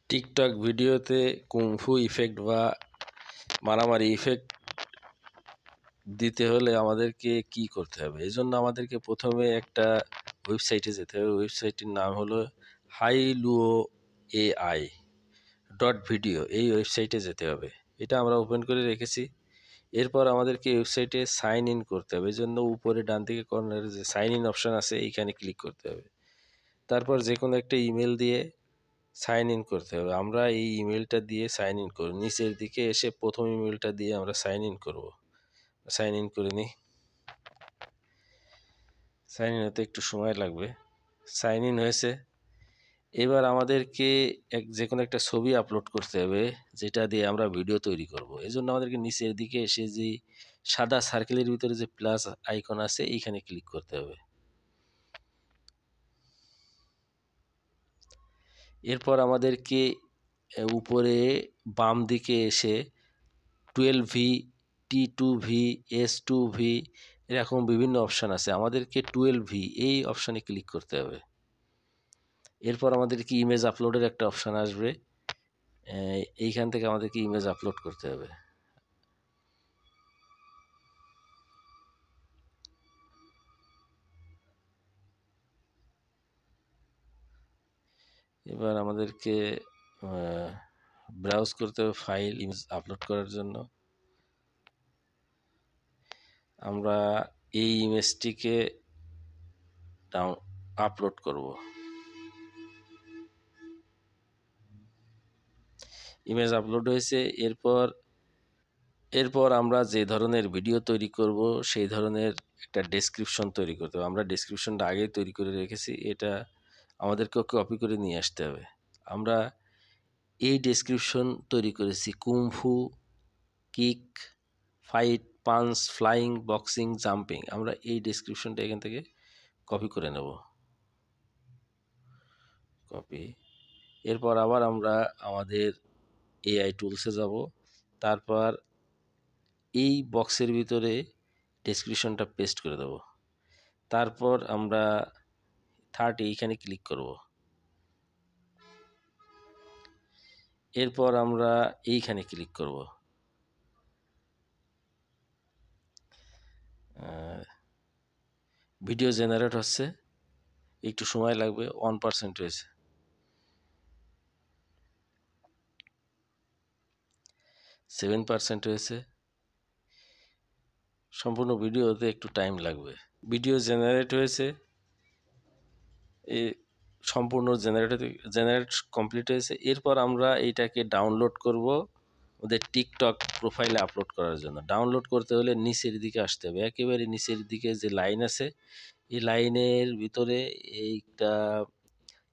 TikTok ভিডিওতে kung fu effect বা মারামারি ইফেক্ট দিতে হলে আমাদেরকে কি করতে হবে? এজন্য আমাদেরকে প্রথমে একটা ওয়েবসাইটে যেতে হবে। ওয়েবসাইটটির নাম হলো hailuoai.video। এই ওয়েবসাইটে যেতে হবে। এটা আমরা ওপেন করে রেখেছি। এরপর আমাদেরকে ওয়েবসাইটে সাইন ইন করতে হবে। এজন্য উপরে ডান দিকে কর্নারে যে সাইন ইন অপশন আছে এইখানে ক্লিক করতে হবে। তারপর যে কোনো একটা ইমেল দিয়ে সাইন ইন করতে হবে। আমরা এই ইমেলটা দিয়ে সাইন ইন করব। নিচের দিকে এসে প্রথম ইমেলটা দিয়ে আমরা সাইন ইন করব। সাইন ইন করে নিই। সাইন ইন হতে একটু সময় লাগবে। সাইন ইন হয়েছে। এবার আমাদেরকে যে কোনো একটা ছবি আপলোড করতে হবে, যেটা দিয়ে আমরা ভিডিও তৈরি করব। এই জন্য আমাদেরকে নিচের দিকে এসে যে সাদা সার্কেলের ভিতরে যে প্লাস আইকন আছে এইখানে ক্লিক করতে হবে। এরপর আমাদেরকে উপরে বাম দিকে এসে 12V, T2V, S2V এরকম বিভিন্ন অপশান আছে। আমাদেরকে 12V এই অপশানে ক্লিক করতে হবে। এরপর আমাদেরকে ইমেজ আপলোডের একটা অপশান আসবে। এইখান থেকে আমাদেরকে ইমেজ আপলোড করতে হবে। এবার আমাদেরকে ব্রাউজ করতে হবে ফাইল ইমেজ আপলোড করার জন্য। আমরা এই ইমেজটিকে আপলোড করব। ইমেজ আপলোড হয়েছে। এরপর আমরা যে ধরনের ভিডিও তৈরি করব সেই ধরনের একটা ডেসক্রিপশন তৈরি করতে হবে। আমরা ডেসক্রিপশনটা আগেই তৈরি করে রেখেছি, এটা আমাদেরকে কপি করে নিয়ে আসতে হবে। আমরা এই ডেসক্রিপশন তৈরি করেছি kung fu, kick, fight, punch, flying, boxing, jumping. আমরা এই ডেসক্রিপশনটা এখান থেকে কপি করে নেব। কপি। এরপর আবার আমরা আমাদের এআই টুলসে যাব। তারপর এই বক্সের ভিতরে ডেসক্রিপশনটা পেস্ট করে দেব। তারপর আমরা 30 এইখানে ক্লিক করব। এরপর আমরা এইখানে ক্লিক করব। ভিডিও জেনারেট হচ্ছে, একটু সময় লাগবে। 1% হয়েছে। 7% হয়েছে। সম্পূর্ণ ভিডিওতে একটু টাইম লাগবে। ভিডিও জেনারেট হয়েছে, সম্পূর্ণ জেনারেট কমপ্লিট হয়েছে। এরপর আমরা এইটাকে ডাউনলোড করব ওদের টিকটক প্রোফাইলে আপলোড করার জন্য। ডাউনলোড করতে হলে নিচের দিকে আসতে হবে। একেবারে নিচের দিকে যে লাইন আছে এই লাইনের ভিতরে এইটা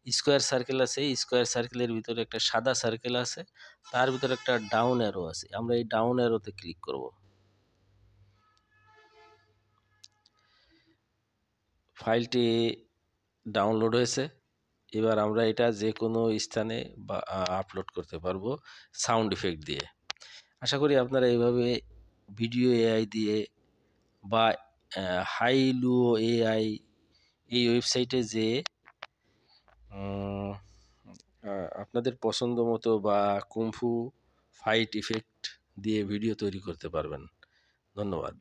স্কোয়ার সার্কেল আছে। স্কোয়ার সার্কেলের ভিতরে একটা সাদা সার্কেল আছে, তার ভিতরে একটা ডাউন অ্যারো আছে। আমরা এই ডাউন অ্যারোতে ক্লিক করব। ফাইলটি ডাউনলোড হয়েছে। এবার আমরা এটা যে কোনো স্থানে আপলোড করতে পারবো সাউন্ড ইফেক্ট দিয়ে। আশা করি আপনারা এইভাবে ভিডিও এআই দিয়ে বা হাইলুও এআই এই ওয়েবসাইটে যে আপনাদের পছন্দ মতো বা কুংফু ফাইট ইফেক্ট দিয়ে ভিডিও তৈরি করতে পারবেন। ধন্যবাদ।